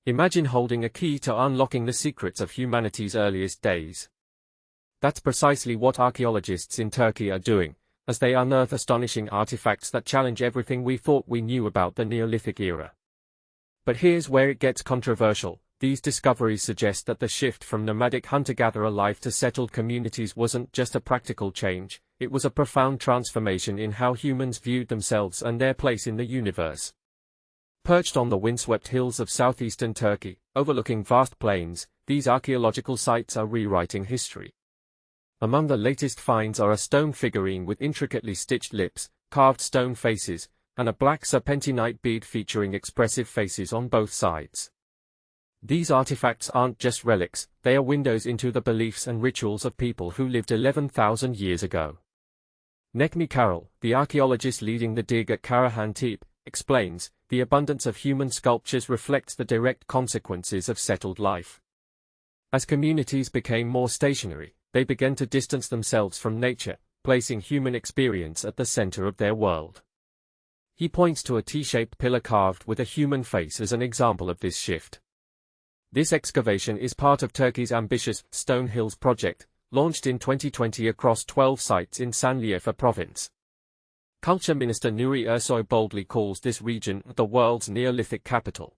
Imagine holding a key to unlocking the secrets of humanity's earliest days. That's precisely what archaeologists in Turkey are doing, as they unearth astonishing artifacts that challenge everything we thought we knew about the Neolithic era. But here's where it gets controversial. These discoveries suggest that the shift from nomadic hunter-gatherer life to settled communities wasn't just a practical change, it was a profound transformation in how humans viewed themselves and their place in the universe. Perched on the windswept hills of southeastern Turkey, overlooking vast plains, these archaeological sites are rewriting history. Among the latest finds are a stone figurine with intricately stitched lips, carved stone faces, and a black serpentinite bead featuring expressive faces on both sides. These artifacts aren't just relics, they are windows into the beliefs and rituals of people who lived 11,000 years ago. Necmi Carol, the archaeologist leading the dig at Karahan Tepe, explains, the abundance of human sculptures reflects the direct consequences of settled life. As communities became more stationary, they began to distance themselves from nature, placing human experience at the center of their world. He points to a T-shaped pillar carved with a human face as an example of this shift. This excavation is part of Turkey's ambitious Stone Hills project, launched in 2020 across 12 sites in Sanliurfa province. Culture Minister Nuri Ersoy boldly calls this region the world's Neolithic capital.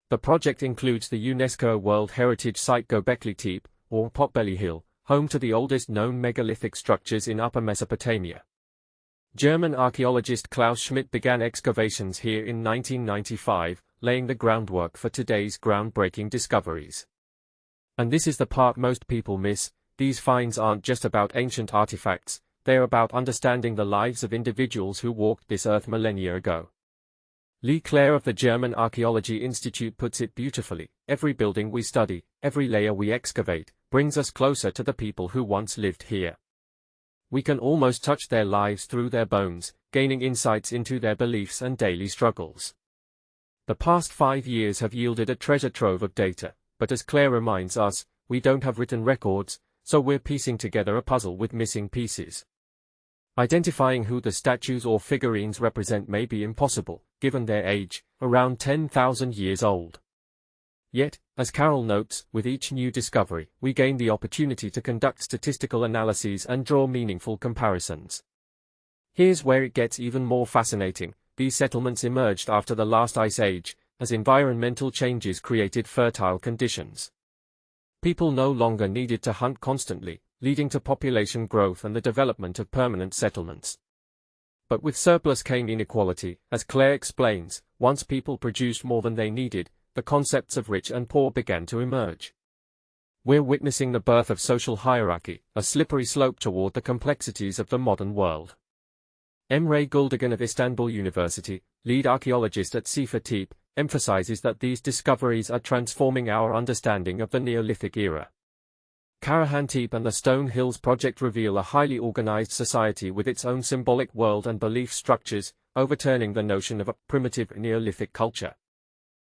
The project includes the UNESCO World Heritage Site Göbekli Tepe, or Potbelly Hill, home to the oldest known megalithic structures in Upper Mesopotamia. German archaeologist Klaus Schmidt began excavations here in 1995, laying the groundwork for today's groundbreaking discoveries. And this is the part most people miss, these finds aren't just about ancient artifacts, they're about understanding the lives of individuals who walked this earth millennia ago. Lee Clare of the German Archaeology Institute puts it beautifully, every building we study, every layer we excavate, brings us closer to the people who once lived here. We can almost touch their lives through their bones, gaining insights into their beliefs and daily struggles. The past 5 years have yielded a treasure trove of data, but as Claire reminds us, we don't have written records, so we're piecing together a puzzle with missing pieces. Identifying who the statues or figurines represent may be impossible, given their age, around 10,000 years old. Yet, as Carol notes, with each new discovery, we gain the opportunity to conduct statistical analyses and draw meaningful comparisons. Here's where it gets even more fascinating. These settlements emerged after the last ice age, as environmental changes created fertile conditions. People no longer needed to hunt constantly, leading to population growth and the development of permanent settlements. But with surplus came inequality, as Claire explains, once people produced more than they needed, the concepts of rich and poor began to emerge. We're witnessing the birth of social hierarchy, a slippery slope toward the complexities of the modern world. Emre Güldegan of Istanbul University, lead archaeologist at Sifa Tepe, emphasizes that these discoveries are transforming our understanding of the Neolithic era. Karahan Tepe and the Stone Hills project reveal a highly organized society with its own symbolic world and belief structures, overturning the notion of a primitive Neolithic culture.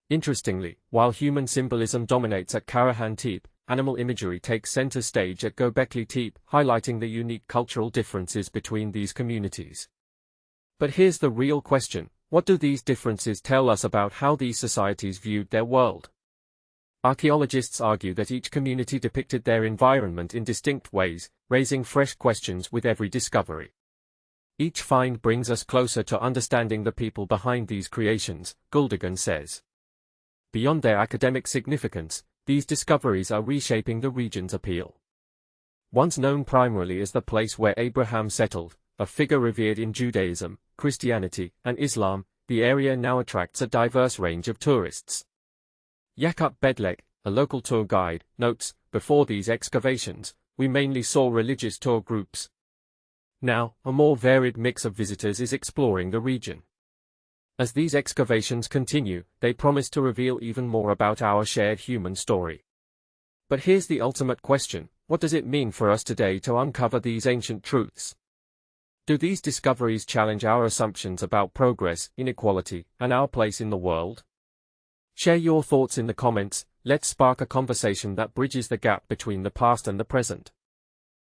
Interestingly, while human symbolism dominates at Karahan Tepe, animal imagery takes center stage at Göbekli Tepe, highlighting the unique cultural differences between these communities. But here's the real question, what do these differences tell us about how these societies viewed their world? Archaeologists argue that each community depicted their environment in distinct ways, raising fresh questions with every discovery. Each find brings us closer to understanding the people behind these creations, Güldegan says. Beyond their academic significance, these discoveries are reshaping the region's appeal. Once known primarily as the place where Abraham settled, a figure revered in Judaism, Christianity, and Islam, the area now attracts a diverse range of tourists. Yakup Bedlek, a local tour guide, notes, before these excavations, we mainly saw religious tour groups. Now, a more varied mix of visitors is exploring the region. As these excavations continue, they promise to reveal even more about our shared human story. But here's the ultimate question, what does it mean for us today to uncover these ancient truths? Do these discoveries challenge our assumptions about progress, inequality, and our place in the world? Share your thoughts in the comments, let's spark a conversation that bridges the gap between the past and the present.